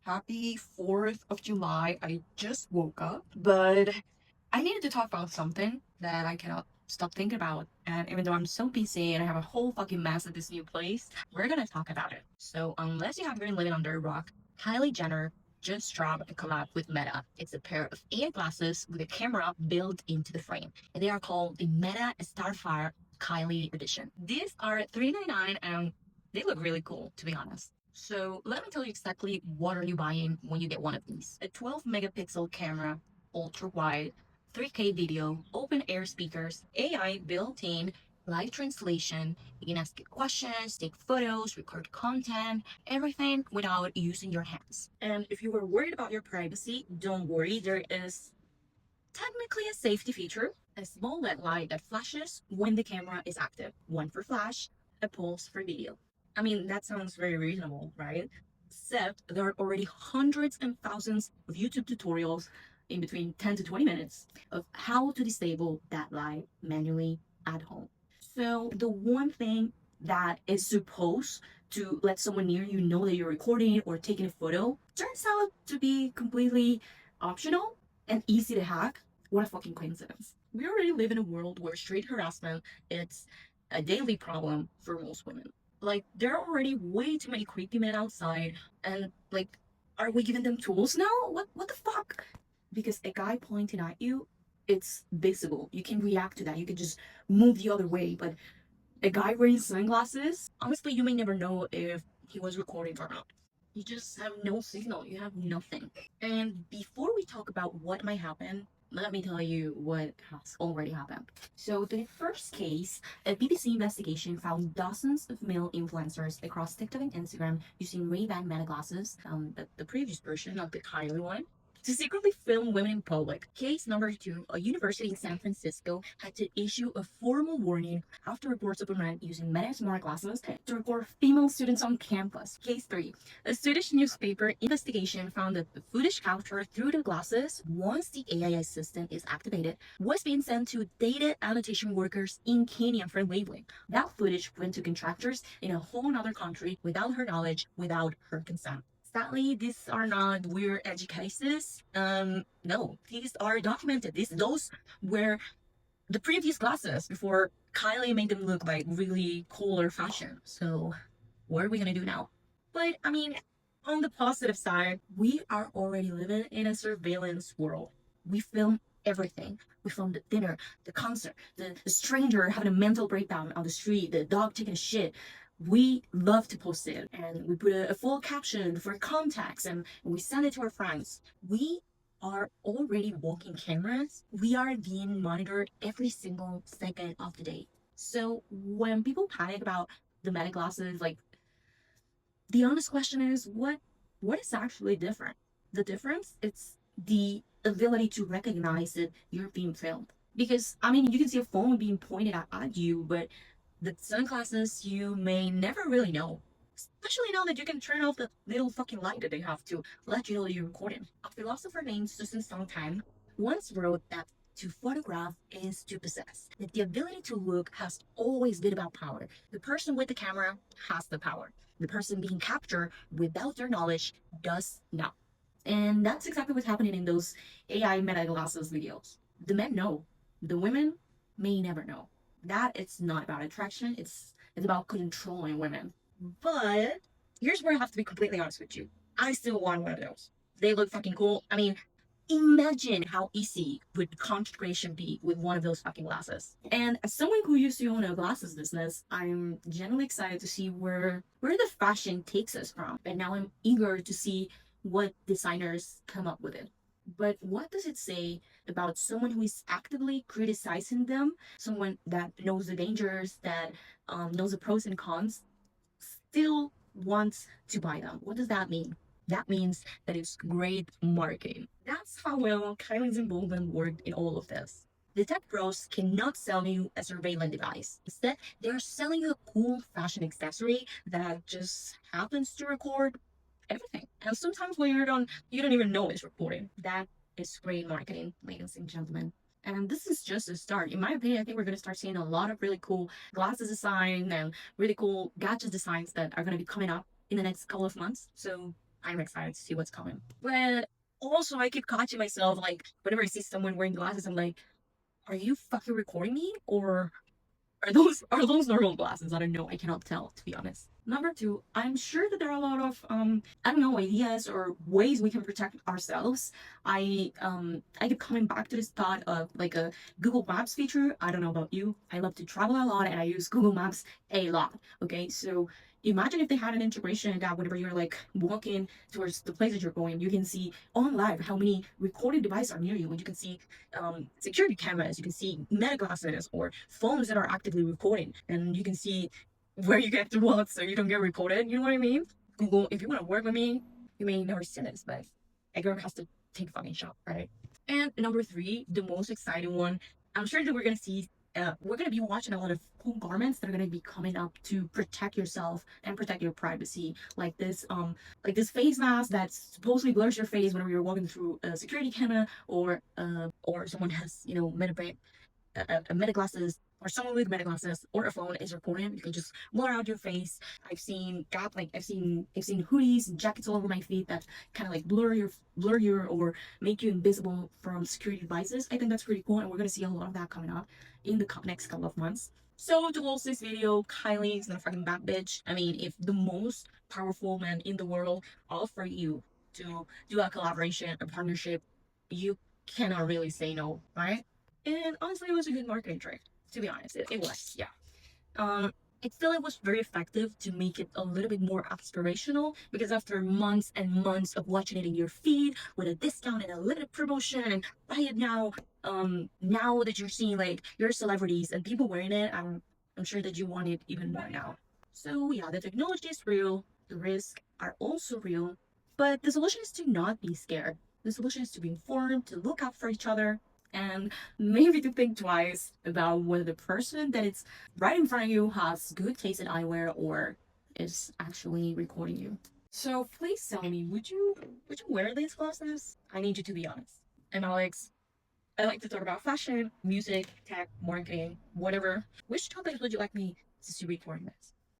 Happy 4th of July. I just woke up, but I needed to talk about something that I cannot stop thinking about. And even though I'm so busy and I have a whole fucking mess at this new place, we're gonna talk about it. So, unless you have been living under a rock, Kylie Jenner just dropped a collab with Meta. It's a pair of AI glasses with a camera built into the frame, and they are called the Meta Starfire Kylie Edition. These are $399 and they look really cool, to be honest. So let me tell you exactly what are you buying when you get one of these. A 12 megapixel camera, ultra wide, 3K video, open air speakers, AI built in, live translation. You can ask it questions, take photos, record content, everything without using your hands. And if you were worried about your privacy, don't worry, there is technically a safety feature, a small LED light that flashes when the camera is active. One for flash, a pulse for video. I mean, that sounds very reasonable, right? Except there are already hundreds and thousands of YouTube tutorials in between 10 to 20 minutes of how to disable that light manually at home. So the one thing that is supposed to let someone near you know that you're recording or taking a photo turns out to be completely optional and easy to hack. What a fucking coincidence. We already live in a world where street harassment it's a daily problem for most women. Like there are already way too many creepy men outside, and like, are we giving them tools now? What the fuck? Because a guy pointing at you, it's visible. You can react to that. You can just move the other way. But a guy wearing sunglasses, honestly, you may never know if he was recording or not. You just have no signal. You have nothing. And before we talk about what might happen, let me tell you what has already happened. So, the first case, a BBC investigation found dozens of male influencers across TikTok and Instagram using Ray-Ban Meta glasses, the previous version of the Kylie one, to secretly film women in public. Case number two, a university in San Francisco had to issue a formal warning after reports of a man using Meta smart glasses to record female students on campus. Case three, a Swedish newspaper investigation found that the footage captured through the glasses, once the AI assistant is activated, was being sent to data annotation workers in Kenya for labeling. That footage went to contractors in a whole other country without her knowledge, without her consent. Sadly, these are not weird edgy cases. No, these are documented. Those were the previous glasses before Kylie made them look like really cooler fashion. So, what are we gonna do now? But I mean, on the positive side, we are already living in a surveillance world. We film everything. We film the dinner, the concert, the stranger having a mental breakdown on the street, the dog taking a shit. We love to post it and we put a full caption for context and we send it to our friends. We are already walking cameras. We are being monitored every single second of the day. So when people panic about the meta glasses, like the honest question is what is actually different? The difference it's the ability to recognize that you're being filmed. Because I mean you can see a phone being pointed at you, but the sunglasses you may never really know. Especially now that you can turn off the little fucking light that they have to let you know that you're recording. A philosopher named Susan Sontag once wrote that to photograph is to possess. That the ability to look has always been about power. The person with the camera has the power. The person being captured without their knowledge does not. And that's exactly what's happening in those AI meta glasses videos. The men know. The women may never know. That it's not about attraction, it's about controlling women. But here's where I have to be completely honest with you. I still want one of those. They look fucking cool. I mean, imagine how easy would content creation be with one of those fucking glasses. And as someone who used to own a glasses business, I'm genuinely excited to see where the fashion takes us from. And now I'm eager to see what designers come up with it. But what does it say about someone who is actively criticizing them, someone that knows the dangers, that knows the pros and cons, still wants to buy them? What does that mean? That means that it's great marketing. That's how well Kylie's involvement worked in all of this. The tech pros cannot sell you a surveillance device. Instead, they're selling you a cool fashion accessory that just happens to record everything. And sometimes when you don't even know it's recording. That is great marketing, ladies and gentlemen. And this is just a start. In my opinion, I think we're going to start seeing a lot of really cool glasses design and really cool gadget designs that are going to be coming up in the next couple of months. So I'm excited to see what's coming. But also, I keep catching myself like whenever I see someone wearing glasses, I'm like, are you fucking recording me or are those normal glasses? I don't know. I cannot tell, to be honest. Number two, I'm sure that there are a lot of I don't know, ideas or ways we can protect ourselves. I keep coming back to this thought of like a Google Maps feature. I don't know about you. I love to travel a lot and I use Google Maps a lot. Okay, so imagine if they had an integration that whenever you're like walking towards the places you're going, you can see on live how many recording devices are near you, and you can see security cameras, you can see meta glasses or phones that are actively recording, and you can see where you get to what so you don't get recorded. You know what I mean? Google, if you want to work with me, you may never see this, but a girl has to take a fucking shot, right? And number three, the most exciting one, I'm sure that we're gonna be watching a lot of cool garments that are gonna be coming up to protect yourself and protect your privacy, like this face mask that supposedly blurs your face whenever you're walking through a security camera, or someone has a meta glasses, or someone with meta glasses or a phone is recording. You can just blur out your face. I've seen hoodies and jackets all over my feet that kind of like blur your or make you invisible from security devices. I think that's pretty cool, and we're gonna see a lot of that coming up in the next couple of months. So to close this video, Kylie is not a fucking bad bitch. I mean, if the most powerful man in the world offer you to do a collaboration, a partnership, you cannot really say no, right? And honestly, it was a good marketing trick. To be honest, it was. Yeah. Um, I feel it was very effective to make it a little bit more aspirational, because after months and months of watching it in your feed with a discount and a limited promotion and buy it now, now that you're seeing like your celebrities and people wearing it, I'm sure that you want it even more now. So yeah, the technology is real, the risks are also real, but the solution is to not be scared. The solution is to be informed, to look out for each other, and maybe to think twice about whether the person that it's right in front of you has good taste in eyewear or is actually recording you. So please tell me, would you wear these glasses? I need you to be honest. I'm Alex. I like to talk about fashion, music, tech, marketing, whatever. Which topics would you like me to see recording this?